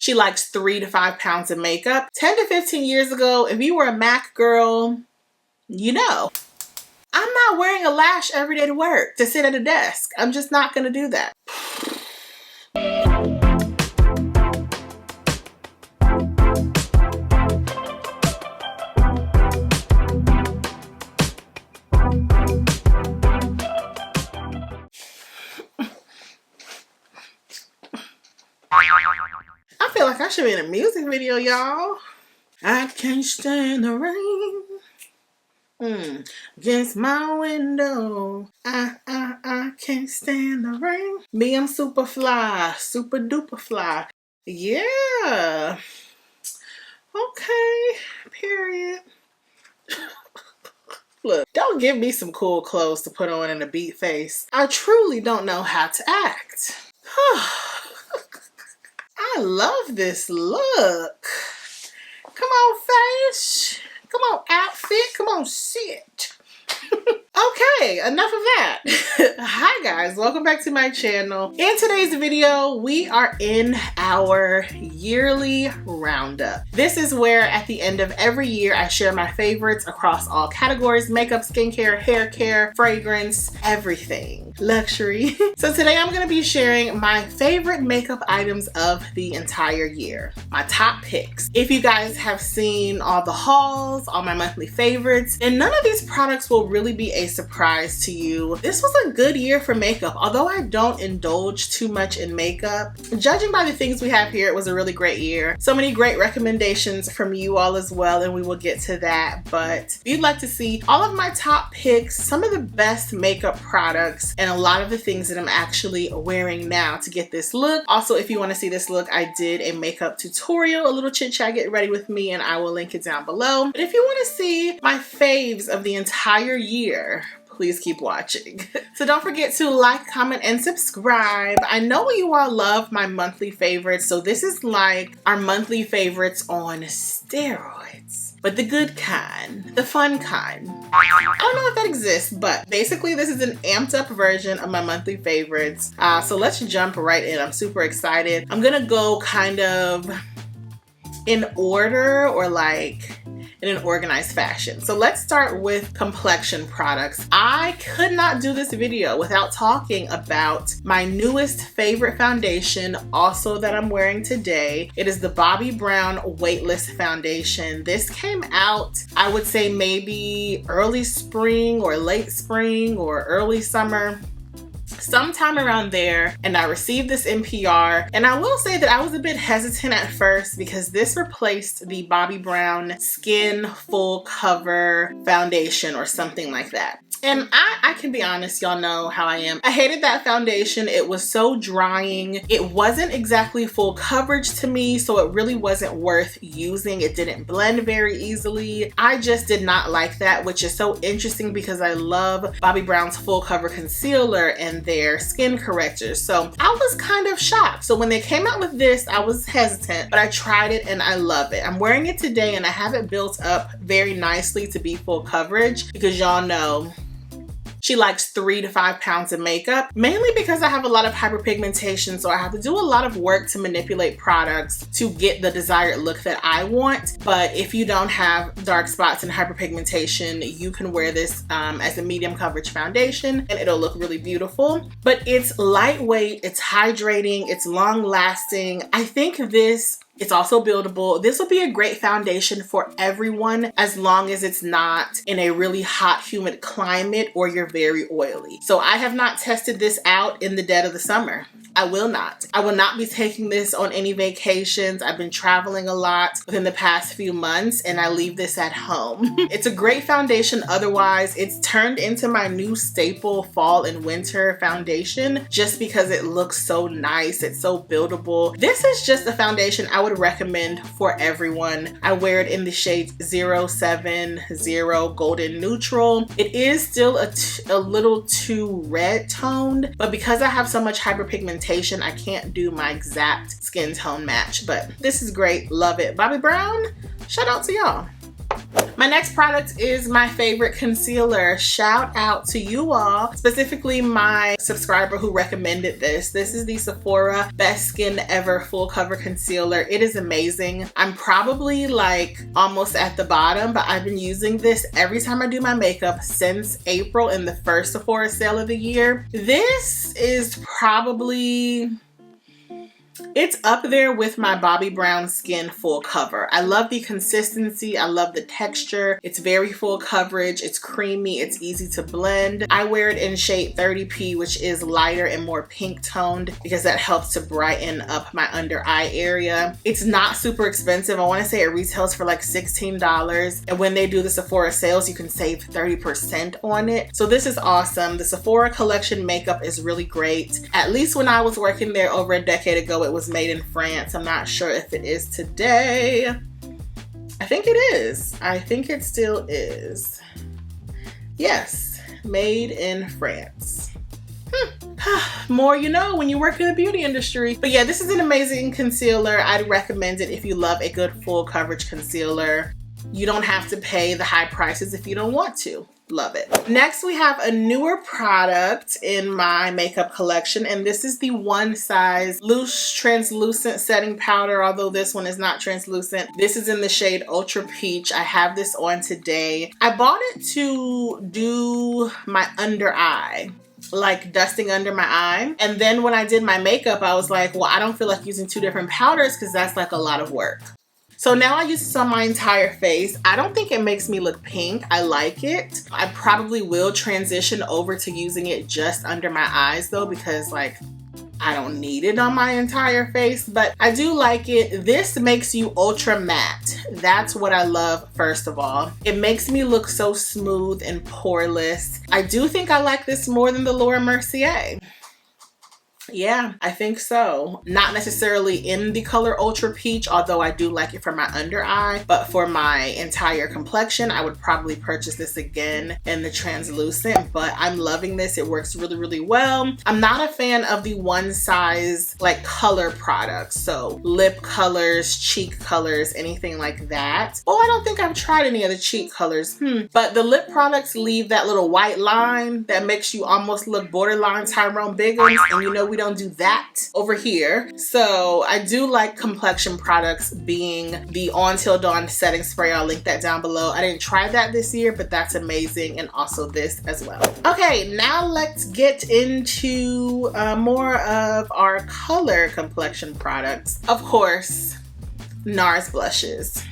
She likes 3 to 5 pounds of makeup. 10 to 15 years ago, if you were a MAC girl, you know. I'm not wearing a lash every day to work, to sit at a desk. I'm just not gonna do that. I feel like I should be in a music video, y'all. I can't stand the rain against my window. I can't stand the rain. Me, I'm super fly, super duper fly. Yeah. Okay, period. Look, don't give me some cool clothes to put on and a beat face. I truly don't know how to act. I love this look. Come on, face. Come on, outfit. Come on, sit. Okay, enough of that. Hi guys, welcome back to my channel. In today's video, we are in our yearly roundup. This is where at the end of every year, I share my favorites across all categories: makeup, skincare, hair care, fragrance, everything, luxury. So today I'm gonna be sharing my favorite makeup items of the entire year, my top picks. If you guys have seen all the hauls, all my monthly favorites, and none of these products will really be a surprise to you. This was a good year for makeup. Although I don't indulge too much in makeup, judging by the things we have here, it was a really great year. So many great recommendations from you all as well, and we will get to that. But if you'd like to see all of my top picks, some of the best makeup products, and a lot of the things that I'm actually wearing now to get this look. Also, if you want to see this look, I did a makeup tutorial, a little chit chat, get ready with me, and I will link it down below. But if you want to see my faves of the entire year, please keep watching. So don't forget to like, comment, and subscribe. I know you all love my monthly favorites, so this is like our monthly favorites on steroids, but the good kind, the fun kind. I don't know if that exists, but basically this is an amped up version of my monthly favorites. So let's jump right in. I'm super excited. I'm gonna go kind of in order, or like in an organized fashion. So let's start with complexion products. I could not do this video without talking about my newest favorite foundation, also that I'm wearing today. It is the Bobbi Brown Weightless Foundation. This came out, I would say maybe early spring or late spring or early summer, sometime around there, and I received this in PR. And I will say that I was a bit hesitant at first because this replaced the Bobbi Brown Skin Full Cover Foundation or something like that. And I can be honest, y'all know how I am. I hated that foundation. It was so drying. It wasn't exactly full coverage to me, so it really wasn't worth using. It didn't blend very easily. I just did not like that, which is so interesting because I love Bobbi Brown's full cover concealer and their skin correctors. So I was kind of shocked. So when they came out with this, I was hesitant, but I tried it and I love it. I'm wearing it today and I have it built up very nicely to be full coverage because y'all know she likes 3 to 5 pounds of makeup, mainly because I have a lot of hyperpigmentation, so I have to do a lot of work to manipulate products to get the desired look that I want. But if you don't have dark spots and hyperpigmentation, you can wear this as a medium coverage foundation and it'll look really beautiful. But it's lightweight, it's hydrating, it's long lasting. I think it's also buildable. This will be a great foundation for everyone as long as it's not in a really hot, humid climate or you're very oily. So I have not tested this out in the dead of the summer. I will not. I will not be taking this on any vacations. I've been traveling a lot within the past few months and I leave this at home. It's a great foundation otherwise. It's turned into my new staple fall and winter foundation just because it looks so nice. It's so buildable. This is just a foundation I would recommend for everyone. I wear it in the shades 070 Golden Neutral. It is still a little too red toned, but because I have so much hyperpigmentation, I can't do my exact skin tone match, but this is great. Love it. Bobbi Brown, shout out to y'all. My next product is my favorite concealer. Shout out to you all, specifically my subscriber who recommended this. This is the Sephora Best Skin Ever Full Cover Concealer. It is amazing. I'm probably like almost at the bottom, but I've been using this every time I do my makeup since April in the first Sephora sale of the year. This is probably, it's up there with my Bobbi Brown Skin Full Cover. I love the consistency. I love the texture. It's very full coverage. It's creamy. It's easy to blend. I wear it in shade 30P, which is lighter and more pink toned because that helps to brighten up my under eye area. It's not super expensive. I want to say it retails for like $16. And when they do the Sephora sales, you can save 30% on it. So this is awesome. The Sephora collection makeup is really great. At least when I was working there over a decade ago, it was made in France. I'm not sure if it is today. I think it is. I think it still is. Yes, made in France. More you know when you work in the beauty industry. But yeah, this is an amazing concealer. I'd recommend it if you love a good full coverage concealer. You don't have to pay the high prices if you don't want to. Love it. Next, we have a newer product in my makeup collection, and this is the One Size Loose Translucent Setting Powder, although this one is not translucent. This is in the shade Ultra Peach. I have this on today. I bought it to do my under eye, like dusting under my eye. And then when I did my makeup, I was like, well, I don't feel like using two different powders because that's like a lot of work. So now I use this on my entire face. I don't think it makes me look pink. I like it. I probably will transition over to using it just under my eyes though, because like I don't need it on my entire face, but I do like it. This makes you ultra matte. That's what I love, first of all. It makes me look so smooth and poreless. I do think I like this more than the Laura Mercier. Yeah, I think so. Not necessarily in the color Ultra Peach, although I do like it for my under eye, but for my entire complexion, I would probably purchase this again in the translucent, but I'm loving this. It works really, really well. I'm not a fan of the One Size like color products. So lip colors, cheek colors, anything like that. Oh, I don't think I've tried any of the cheek colors. But the lip products leave that little white line that makes you almost look borderline Tyrone Biggums, and you know we don't do that over here. So I do like complexion products, being the On Till Dawn setting spray. I'll link that down below. I didn't try that this year, but that's amazing, and also this as well. Okay, now let's get into more of our color complexion products. Of course, Nars blushes.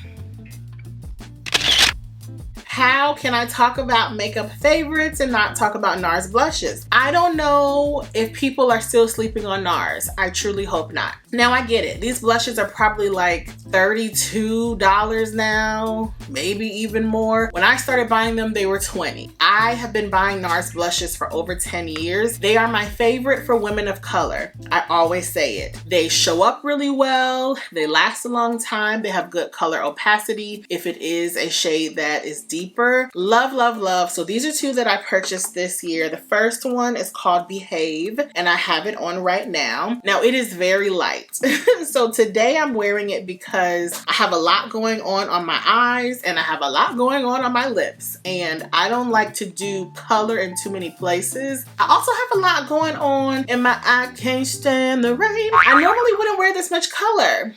How can I talk about makeup favorites and not talk about Nars blushes? I don't know if people are still sleeping on Nars. I truly hope not. Now I get it. These blushes are probably like $32 now, maybe even more. When I started buying them, they were $20. I have been buying Nars blushes for over 10 years. They are my favorite for women of color. I always say it. They show up really well. They last a long time. They have good color opacity if it is a shade that is deeper. Love, love, love. So these are two that I purchased this year. The first one is called Behave, and I have it on right now. Now it is very light. So today I'm wearing it because I have a lot going on my eyes, and I have a lot going on my lips, and I don't like to do color in too many places. I also have a lot going on in my I Can't Stand the Rain. I normally wouldn't wear this much color,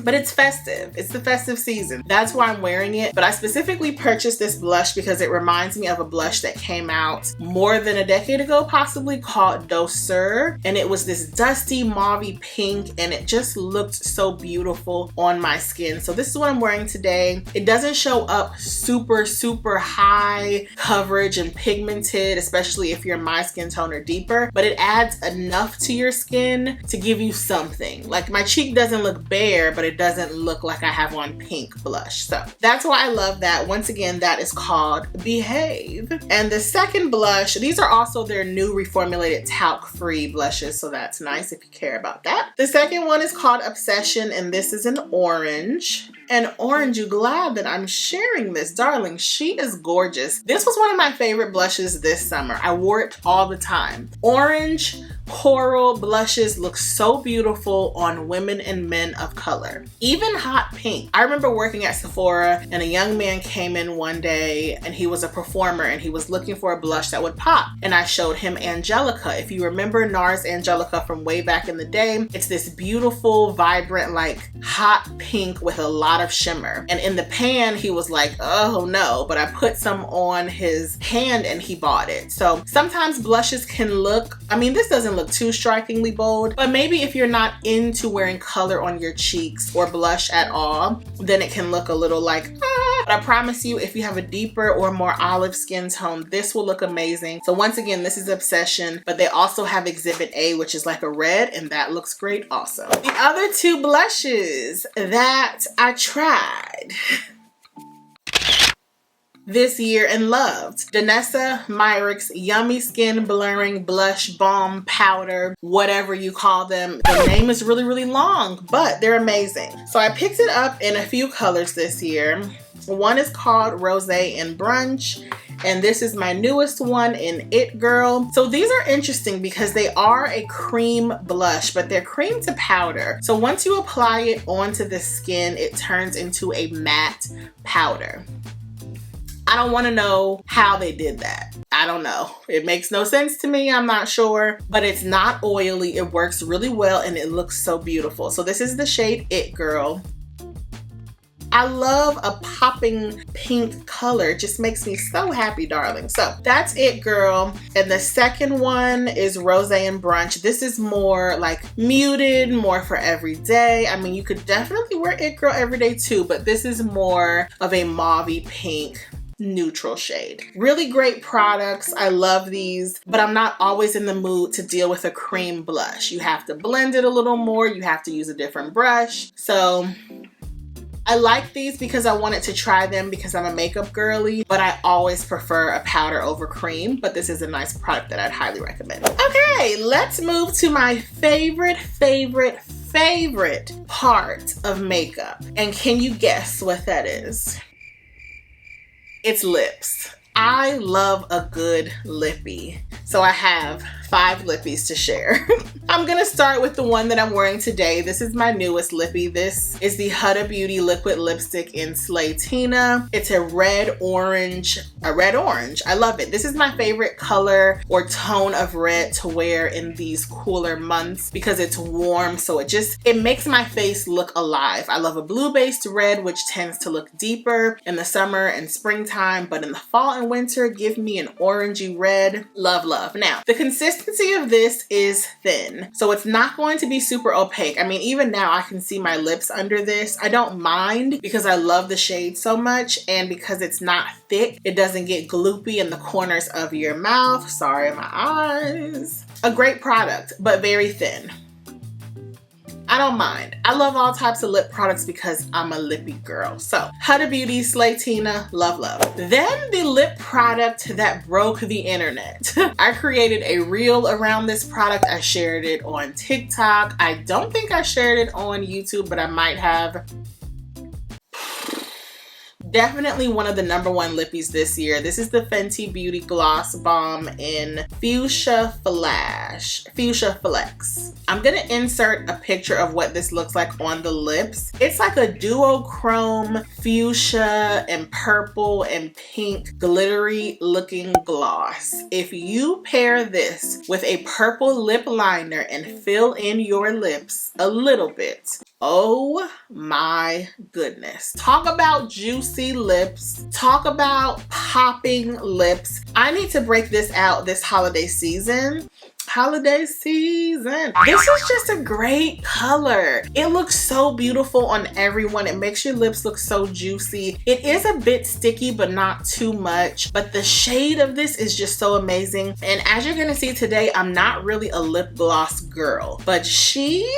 but it's festive. It's the festive season. That's why I'm wearing it. But I specifically purchased this blush because it reminds me of a blush that came out more than a decade ago, possibly, called Douceur. And it was this dusty mauvey pink, and it just looked so beautiful on my skin. So this is what I'm wearing today. It doesn't show up super, super high coverage and pigmented, especially if you're my skin tone or deeper, but it adds enough to your skin to give you something. Like my cheek doesn't look bare, but it doesn't look like I have on pink blush. So that's why I love that. Once again, that is called Behave. And the second blush, these are also their new reformulated talc-free blushes, so that's nice if you care about that. The second one is called Obsession, and this is an orange. And Orange, you glad that I'm sharing this, darling. She is gorgeous. This was one of my favorite blushes this summer. I wore it all the time. Orange Coral blushes look so beautiful on women and men of color. Even hot pink. I remember working at Sephora and a young man came in one day and he was a performer and he was looking for a blush that would pop. And I showed him Angelica. If you remember Nars Angelica from way back in the day, it's this beautiful, vibrant, like hot pink with a lot of shimmer. And in the pan, he was like, oh no, but I put some on his hand and he bought it. So sometimes blushes can look, I mean, this doesn't look too strikingly bold, but maybe if you're not into wearing color on your cheeks or blush at all, then it can look a little like, ah. But I promise you, if you have a deeper or more olive skin tone, this will look amazing. So once again, this is Obsession, but they also have Exhibit A, which is like a red, and that looks great also. The other two blushes that I tried this year and loved. Danessa Myricks Yummy Skin Blurring Blush Balm Powder, whatever you call them. The name is really, really long, but they're amazing. So I picked it up in a few colors this year. One is called Rosé and Brunch, and this is my newest one in It Girl. So these are interesting because they are a cream blush, but they're cream to powder. So once you apply it onto the skin, it turns into a matte powder. I don't want to know how they did that. I don't know. It makes no sense to me. I'm not sure, but it's not oily. It works really well and it looks so beautiful. So this is the shade It Girl. I love a popping pink color. It just makes me so happy, darling. So that's It Girl. And the second one is Rosé and Brunch. This is more like muted, more for every day. I mean, you could definitely wear It Girl every day too, but this is more of a mauvey pink neutral shade. Really great products. I love these, but I'm not always in the mood to deal with a cream blush. You have to blend it a little more. You have to use a different brush. So I like these because I wanted to try them because I'm a makeup girly, but I always prefer a powder over cream, but this is a nice product that I'd highly recommend. Okay, let's move to my favorite part of makeup. And can you guess what that is? It's lips. I love a good lippy. So I have 5 lippies to share. I'm gonna start with the one that I'm wearing today. This is my newest lippy. This is the Huda Beauty liquid lipstick in Slay Tina. It's a red orange. I love it. This is my favorite color or tone of red to wear in these cooler months because it's warm, so it makes my face look alive. I love a blue-based red, which tends to look deeper in the summer and springtime, but in the fall and winter, give me an orangey red. Love, love. Now, the consistency of this is thin, so it's not going to be super opaque. I mean, even now I can see my lips under this. I don't mind because I love the shade so much, and because it's not thick, it doesn't get gloopy in the corners of your mouth. Sorry, my eyes. A great product, but very thin. I don't mind. I love all types of lip products because I'm a lippy girl. So Huda Beauty, Slay Tina, love, love. Then the lip product that broke the internet. I created a reel around this product. I shared it on TikTok. I don't think I shared it on YouTube, but I might have. Definitely one of the #1 lippies this year. This is the Fenty Beauty Gloss Bomb in Fuchsia Flex. I'm gonna insert a picture of what this looks like on the lips. It's like a duochrome fuchsia and purple and pink glittery looking gloss. If you pair this with a purple lip liner and fill in your lips a little bit, oh my goodness. Talk about juicy lips. Talk about popping lips. I need to break this out this holiday season. This is just a great color. It looks so beautiful on everyone. It makes your lips look so juicy. It is a bit sticky, but not too much. But the shade of this is just so amazing. And as you're gonna see today, I'm not really a lip gloss girl, but she's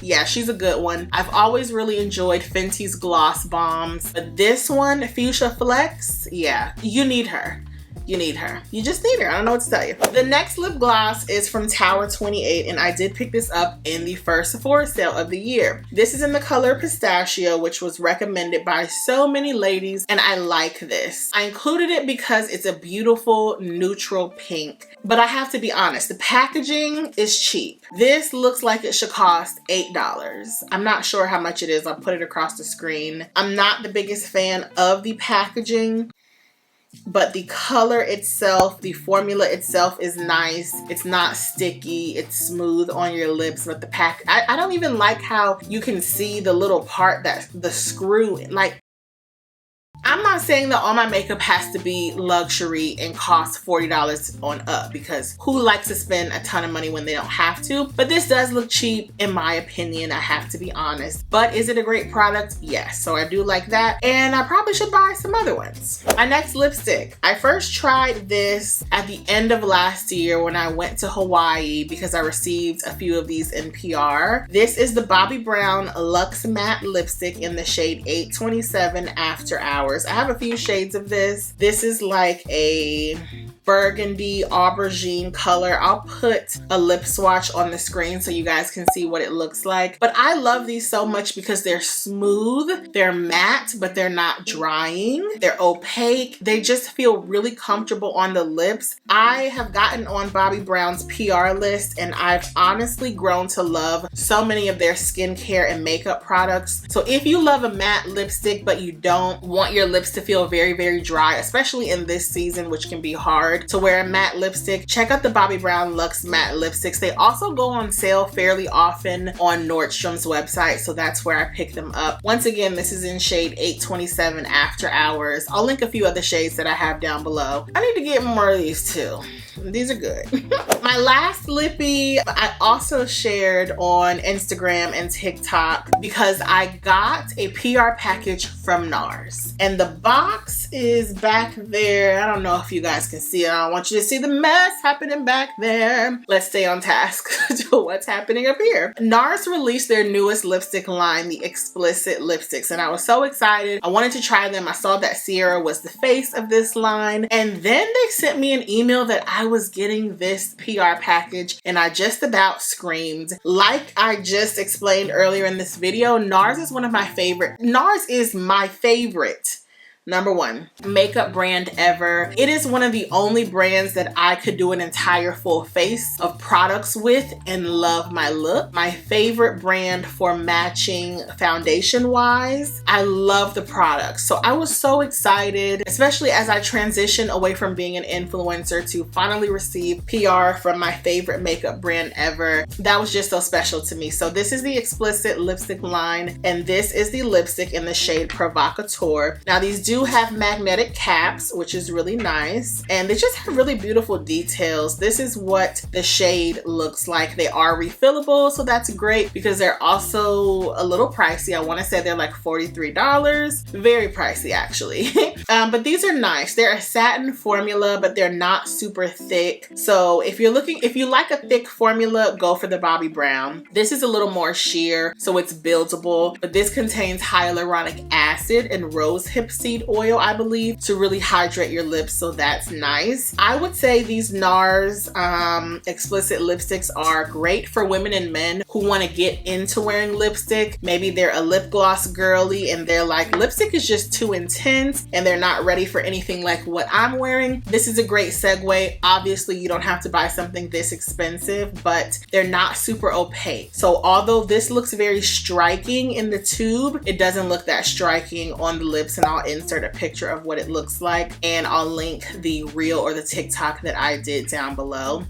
a good one. I've always really enjoyed Fenty's gloss bombs, but this one, Fuchsia Flex, yeah, you need her. You need her. You just need her. I don't know what to tell you. The next lip gloss is from Tower 28, and I did pick this up in the first Sephora sale of the year. This is in the color Pistachio, which was recommended by so many ladies, and I like this. I included it because it's a beautiful neutral pink, but I have to be honest, the packaging is cheap. This looks like it should cost $8. I'm not sure how much it is. I'll put it across the screen. I'm not the biggest fan of the packaging, but the color itself, the formula itself is nice. It's not sticky. It's smooth on your lips, but the I don't even like how you can see the little part that the screw, like, I'm not saying that all my makeup has to be luxury and cost $40 on up, because who likes to spend a ton of money when they don't have to? But this does look cheap in my opinion, I have to be honest. But is it a great product? Yes, so I do like that, and I probably should buy some other ones. My next lipstick, I first tried this at the end of last year when I went to Hawaii because I received a few of these in PR. This is the Bobbi Brown Luxe Matte Lipstick in the shade 827 After Hours. I have a few shades of this. This is like a burgundy aubergine color. I'll put a lip swatch on the screen so you guys can see what it looks like. But I love these so much because they're smooth, they're matte, but they're not drying. They're opaque. They just feel really comfortable on the lips. I have gotten on Bobbi Brown's PR list, and I've honestly grown to love so many of their skincare and makeup products. So if you love a matte lipstick, but you don't want your lips to feel very, very dry, especially in this season, which can be hard to wear a matte lipstick, check out the Bobbi Brown Luxe Matte Lipsticks. They also go on sale fairly often on Nordstrom's website, so that's where I pick them up. Once again, this is in shade 827 After Hours. I'll link a few other shades that I have down below. I need to get more of these too. These are good. My last lippy, I also shared on Instagram and TikTok because I got a PR package from Nars. And the box is back there. I don't know if you guys can see it. I don't want you to see the mess happening back there. Let's stay on task to what's happening up here. Nars released their newest lipstick line, the Explicit lipsticks, and I was so excited. I wanted to try them. I saw that Sierra was the face of this line, and then they sent me an email that I was getting this PR package, and I just about screamed. Like I just explained earlier in this video, Nars is one of my favorite. Nars is my favorite #1 makeup brand ever. It is one of the only brands that I could do an entire full face of products with and love my look. My favorite brand for matching foundation wise. I love the products. So I was so excited, especially as I transition away from being an influencer to finally receive PR from my favorite makeup brand ever. That was just so special to me. So this is the Explicit lipstick line, and this is the lipstick in the shade Provocateur. Now these do have magnetic caps, which is really nice, and they just have really beautiful details. This is what the shade looks like. They are refillable, so that's great because they're also a little pricey. I want to say they're like $43. Very pricey actually. But these are nice. They're a satin formula, but they're not super thick. So if you like a thick formula, go for the Bobbi Brown. This is a little more sheer, so it's buildable, but this contains hyaluronic acid and rose hip seed oil, I believe, to really hydrate your lips, so that's nice. I would say these Nars Explicit lipsticks are great for women and men who want to get into wearing lipstick. Maybe they're a lip gloss girly and they're like, lipstick is just too intense and they're not ready for anything like what I'm wearing. This is a great segue. Obviously, you don't have to buy something this expensive, but they're not super opaque. So although this looks very striking in the tube, it doesn't look that striking on the lips, and I'll insert a picture of what it looks like, and I'll link the reel or the TikTok that I did down below.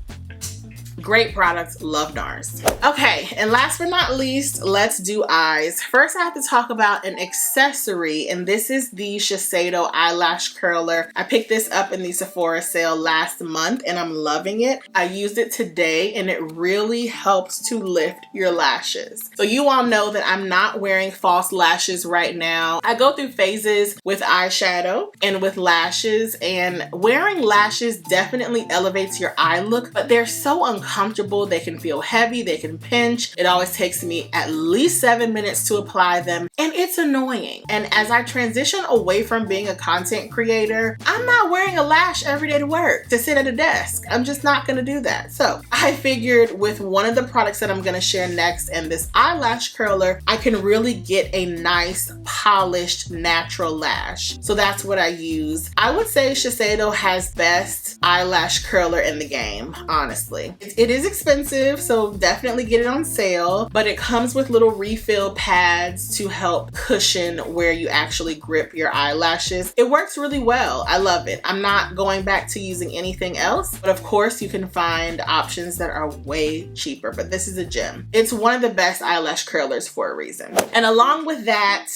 Great products, love Nars. Okay, and last but not least, let's do eyes. First, I have to talk about an accessory, and this is the Shiseido eyelash curler. I picked this up in the Sephora sale last month, and I'm loving it. I used it today, and it really helps to lift your lashes. So you all know that I'm not wearing false lashes right now. I go through phases with eyeshadow and with lashes, and wearing lashes definitely elevates your eye look, but they're so uncomfortable uncomfortable. They can feel heavy, they can pinch. It always takes me at least 7 minutes to apply them, and it's annoying. And as I transition away from being a content creator, I'm not wearing a lash every day to work, to sit at a desk. I'm just not gonna do that. So I figured with one of the products that I'm gonna share next and this eyelash curler, I can really get a nice polished natural lash. So that's what I use. I would say Shiseido has best eyelash curler in the game, honestly. It is expensive, so definitely get it on sale, but it comes with little refill pads to help cushion where you actually grip your eyelashes. It works really well. I love it. I'm not going back to using anything else, but of course you can find options that are way cheaper, but this is a gem. It's one of the best eyelash curlers for a reason. And along with that,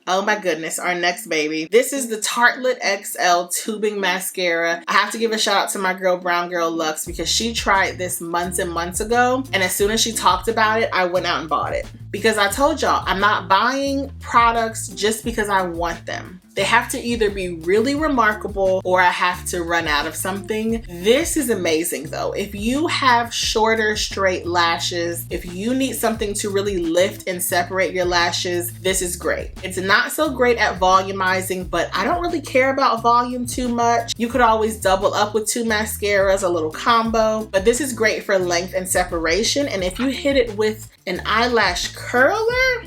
oh my goodness, our next baby. This is the Tartelette XL Tubing Mascara. I have to give a shout out to my girl, Brown Girl Luxe, because she tried this months and months ago. And as soon as she talked about it, I went out and bought it. Because I told y'all, I'm not buying products just because I want them. They have to either be really remarkable or I have to run out of something. This is amazing though. If you have shorter, straight lashes, if you need something to really lift and separate your lashes, this is great. It's not so great at volumizing, but I don't really care about volume too much. You could always double up with 2 mascaras, a little combo, but this is great for length and separation. And if you hit it with an eyelash curler,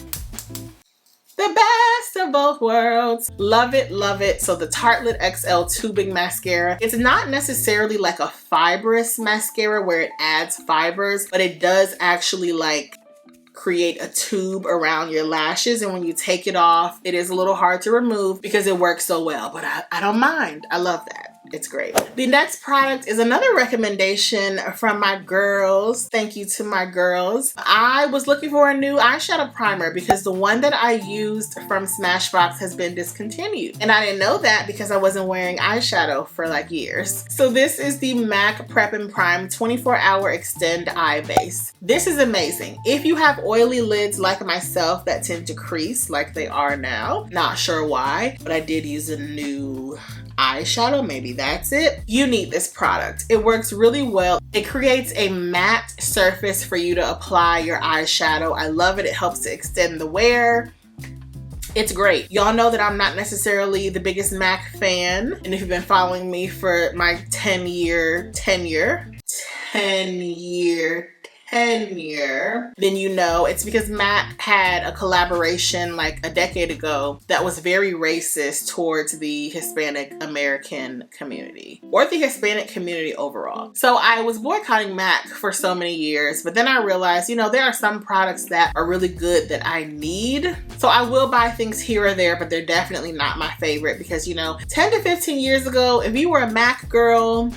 the best of both worlds. Love it, love it. So the Tartelette XL Tubing Mascara, it's not necessarily like a fibrous mascara where it adds fibers, but it does actually like create a tube around your lashes, and when you take it off, it is a little hard to remove because it works so well, but I don't mind. I love that. It's great. The next product is another recommendation from my girls. Thank you to my girls. I was looking for a new eyeshadow primer because the one that I used from Smashbox has been discontinued. And I didn't know that because I wasn't wearing eyeshadow for like years. So this is the MAC Prep and Prime 24-Hour Extend Eye Base. This is amazing. If you have oily lids like myself that tend to crease like they are now, not sure why, but I did use a new eyeshadow, maybe that's it. You need this product. It works really well. It creates a matte surface for you to apply your eyeshadow. I love it. It helps to extend the wear. It's great. Y'all know that I'm not necessarily the biggest MAC fan, and if you've been following me for my 10-year tenure, then you know it's because MAC had a collaboration like a decade ago that was very racist towards the Hispanic American community, or the Hispanic community overall. So I was boycotting MAC for so many years, but then I realized, you know, there are some products that are really good that I need. So I will buy things here or there, but they're definitely not my favorite because, you know, 10 to 15 years ago, if you were a MAC girl,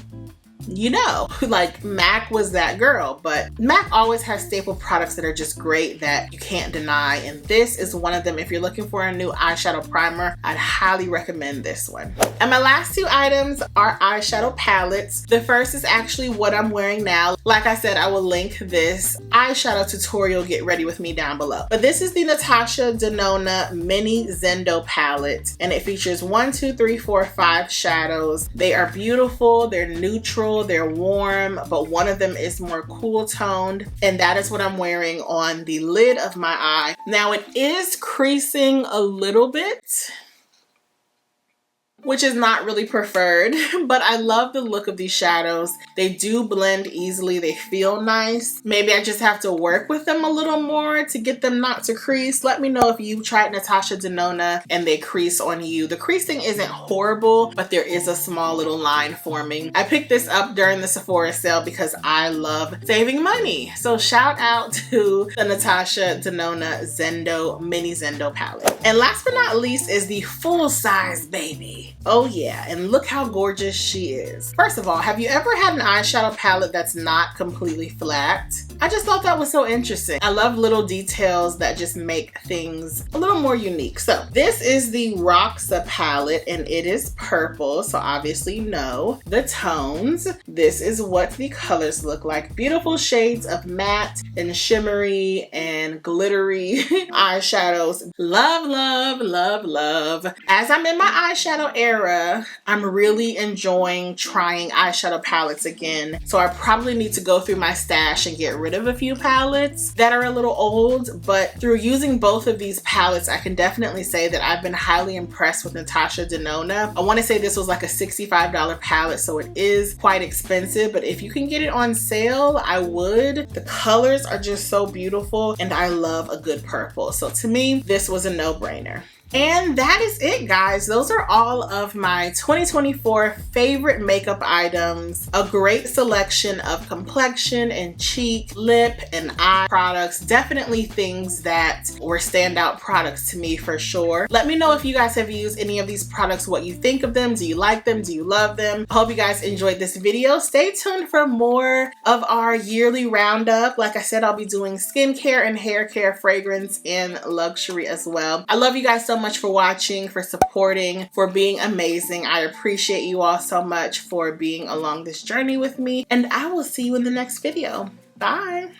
you know, like MAC was that girl. But MAC always has staple products that are just great that you can't deny, and this is one of them. If you're looking for a new eyeshadow primer, I'd highly recommend this one. And my last 2 items are eyeshadow palettes. The first is actually what I'm wearing now. Like I said, I will link this eyeshadow tutorial Get Ready With Me down below. But this is the Natasha Denona Mini Zendo palette, and it features 1, 2, 3, 4, 5 shadows. They are beautiful, they're neutral, they're warm, but one of them is more cool toned, and that is what I'm wearing on the lid of my eye. Now it is creasing a little bit, which is not really preferred, but I love the look of these shadows. They do blend easily, they feel nice. Maybe I just have to work with them a little more to get them not to crease. Let me know if you've tried Natasha Denona and they crease on you. The creasing isn't horrible, but there is a small little line forming. I picked this up during the Sephora sale because I love saving money. So shout out to the Natasha Denona Zendo Mini Zendo palette. And last but not least is the full size baby. Oh yeah, and look how gorgeous she is. First of all, have you ever had an eyeshadow palette that's not completely flat? I just thought that was so interesting. I love little details that just make things a little more unique. So this is the Roxa palette, and it is purple, so obviously you know the tones. This is what the colors look like. Beautiful shades of matte and shimmery and glittery eyeshadows. Love, love, love, love. As I'm in my eyeshadow era, I'm really enjoying trying eyeshadow palettes again. So I probably need to go through my stash and get rid of a few palettes that are a little old, but through using both of these palettes, I can definitely say that I've been highly impressed with Natasha Denona. I want to say this was like a $65 palette, so it is quite expensive, but if you can get it on sale, I would. The colors are just so beautiful, and I love a good purple. So to me, this was a no-brainer. And that is it, guys. Those are all of my 2024 favorite makeup items. A great selection of complexion and cheek, lip, and eye products. Definitely things that were standout products to me for sure. Let me know if you guys have used any of these products, what you think of them. Do you like them? Do you love them? I hope you guys enjoyed this video. Stay tuned for more of our yearly roundup. Like I said, I'll be doing skincare and hair care, fragrance, and luxury as well. I love you guys so much for watching, for supporting, for being amazing. I appreciate you all so much for being along this journey with me, and I will see you in the next video. Bye.